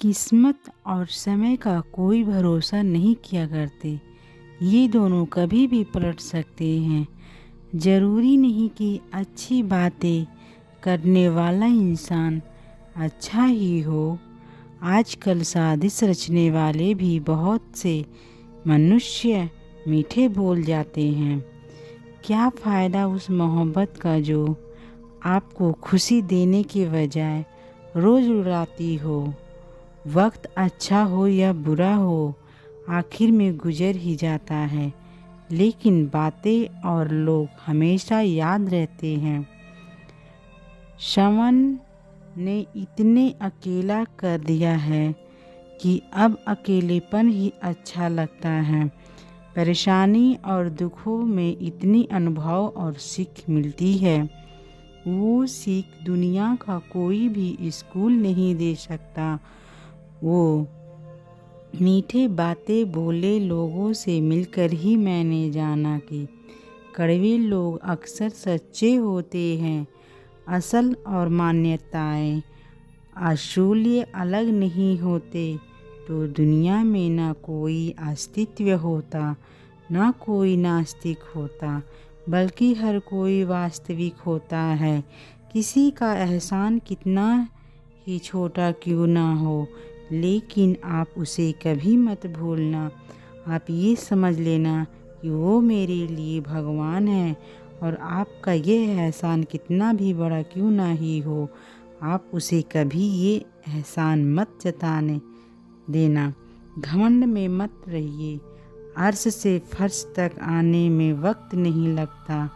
किस्मत और समय का कोई भरोसा नहीं किया करते। ये दोनों कभी भी पलट सकते हैं। ज़रूरी नहीं कि अच्छी बातें करने वाला इंसान अच्छा ही हो। आजकल साजिश रचने वाले भी बहुत से मनुष्य मीठे बोल जाते हैं। क्या फ़ायदा उस मोहब्बत का जो आपको खुशी देने के बजाय रोज़ रुलाती हो। वक्त अच्छा हो या बुरा हो, आखिर में गुजर ही जाता है, लेकिन बातें और लोग हमेशा याद रहते हैं। श्रवण ने इतने अकेला कर दिया है कि अब अकेलेपन ही अच्छा लगता है। परेशानी और दुखों में इतनी अनुभव और सीख मिलती है, वो सीख दुनिया का कोई भी स्कूल नहीं दे सकता। वो मीठे बातें बोले लोगों से मिलकर ही मैंने जाना कि कड़वे लोग अक्सर सच्चे होते हैं। असल और मान्यताएं असूल्य अलग नहीं होते तो दुनिया में ना कोई अस्तित्व होता, ना कोई नास्तिक होता, बल्कि हर कोई वास्तविक होता है। किसी का एहसान कितना ही छोटा क्यों ना हो, लेकिन आप उसे कभी मत भूलना। आप ये समझ लेना कि वो मेरे लिए भगवान है, और आपका ये एहसान कितना भी बड़ा क्यों ना ही हो, आप उसे कभी ये एहसान मत जताने देना। घमंड में मत रहिए। अर्श से फर्श तक आने में वक्त नहीं लगता,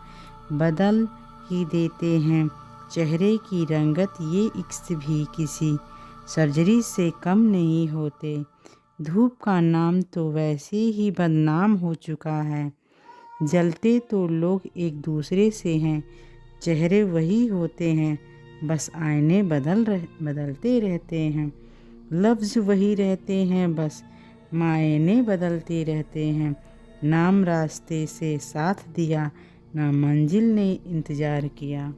बदल ही देते हैं चेहरे की रंगत। ये इक्स भी किसी सर्जरी से कम नहीं होते। धूप का नाम तो वैसे ही बदनाम हो चुका है। जलते तो लोग एक दूसरे से हैं, चेहरे वही होते हैं, बस आईने बदलते रहते हैं। लफ्ज़ वही रहते हैं, बस मायने बदलते रहते हैं। नाम रास्ते से साथ दिया, ना मंजिल ने इंतज़ार किया।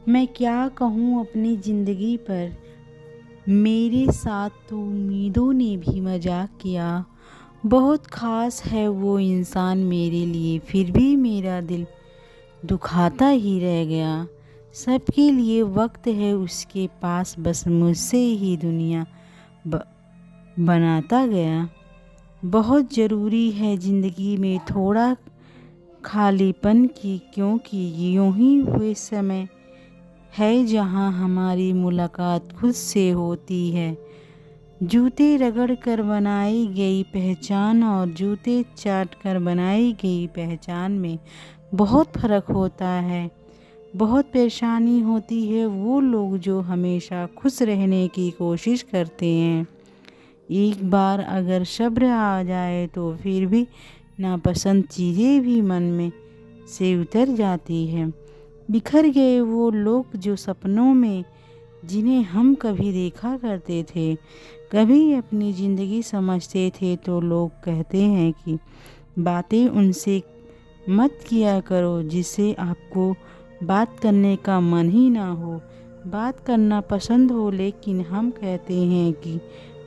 मैं क्या कहूँ अपनी ज़िंदगी पर, मेरे साथ तो उम्मीदों ने भी मजाक किया। बहुत ख़ास है वो इंसान मेरे लिए, फिर भी मेरा दिल दुखाता ही रह गया। सबके लिए वक्त है उसके पास, बस मुझसे ही दुनिया बनाता गया। बहुत ज़रूरी है ज़िंदगी में थोड़ा खालीपन की, क्योंकि यूं ही हुए समय है जहां हमारी मुलाकात खुद से होती है। जूते रगड़ कर बनाई गई पहचान और जूते चाट कर बनाई गई पहचान में बहुत फ़र्क होता है। बहुत परेशानी होती है वो लोग जो हमेशा खुश रहने की कोशिश करते हैं। एक बार अगर सब्र आ जाए तो फिर भी नापसंद चीज़ें भी मन में से उतर जाती है। बिखर गए वो लोग जो सपनों में, जिन्हें हम कभी देखा करते थे, कभी अपनी ज़िंदगी समझते थे, तो लोग कहते हैं कि बातें उनसे मत किया करो जिससे आपको बात करने का मन ही ना हो। बात करना पसंद हो, लेकिन हम कहते हैं कि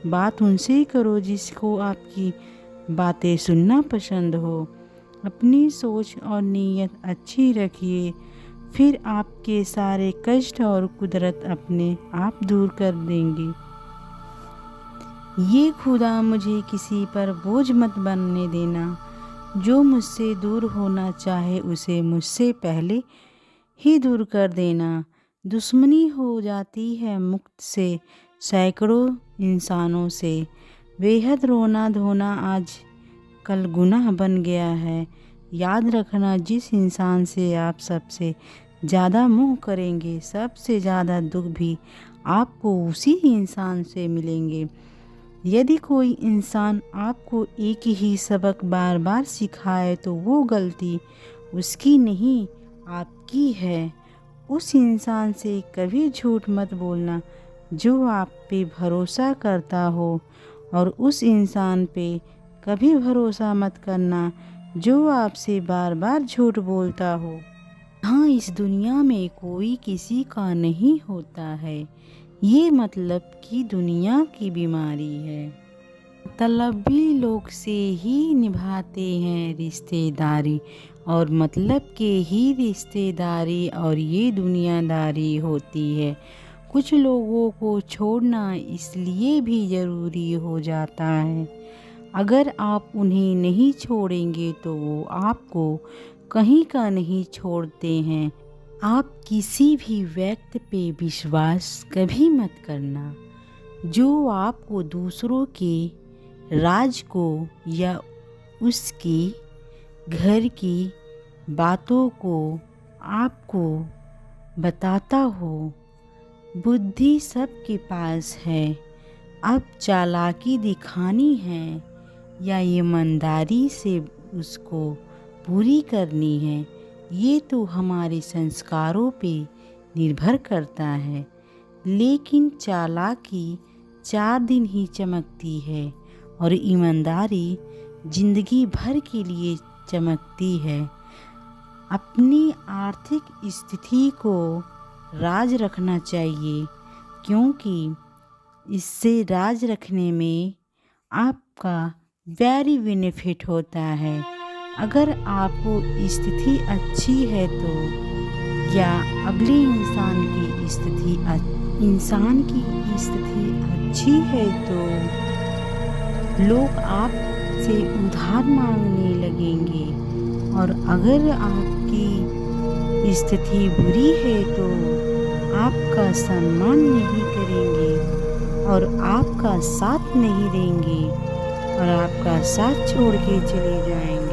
बात उनसे करो जिसको आपकी बातें सुनना पसंद हो। अपनी सोच और नीयत अच्छी रखिए, फिर आपके सारे कष्ट और कुदरत अपने आप दूर कर देंगी। ये खुदा मुझे किसी पर बोझ मत बनने देना। जो मुझसे दूर होना चाहे उसे मुझसे पहले ही दूर कर देना। दुश्मनी हो जाती है मुक्त से सैकड़ों इंसानों से। बेहद रोना धोना आज कल गुनाह बन गया है। याद रखना, जिस इंसान से आप सबसे ज़्यादा मोह करेंगे, सबसे ज़्यादा दुख भी आपको उसी इंसान से मिलेंगे। यदि कोई इंसान आपको एक ही सबक बार बार सिखाए तो वो गलती उसकी नहीं, आपकी है। उस इंसान से कभी झूठ मत बोलना जो आप पे भरोसा करता हो, और उस इंसान पे कभी भरोसा मत करना जो आपसे बार बार झूठ बोलता हो। हाँ, इस दुनिया में कोई किसी का नहीं होता है। ये मतलब कि दुनिया की बीमारी है। मतलबी लोग से ही निभाते हैं रिश्तेदारी, और मतलब के ही रिश्तेदारी और ये दुनियादारी होती है। कुछ लोगों को छोड़ना इसलिए भी ज़रूरी हो जाता है, अगर आप उन्हें नहीं छोड़ेंगे तो वो आपको कहीं का नहीं छोड़ते हैं। आप किसी भी व्यक्ति पे विश्वास कभी मत करना जो आपको दूसरों के राज को या उसके घर की बातों को आपको बताता हो। बुद्धि सबके पास है, अब चालाकी दिखानी है या ईमानदारी से उसको पूरी करनी है, ये तो हमारे संस्कारों पे निर्भर करता है। लेकिन चालाकी 4 दिन ही चमकती है और ईमानदारी जिंदगी भर के लिए चमकती है। अपनी आर्थिक स्थिति को राज रखना चाहिए, क्योंकि इससे राज रखने में आपका वेरी बेनिफिट होता है। अगर आपको स्थिति अच्छी है तो या अगले इंसान की स्थिति अच्छी है तो लोग आपसे उधार मांगने लगेंगे, और अगर आपकी स्थिति बुरी है तो आपका सम्मान नहीं करेंगे और आपका साथ नहीं देंगे और आपका साथ छोड़ के चले जाएंगे।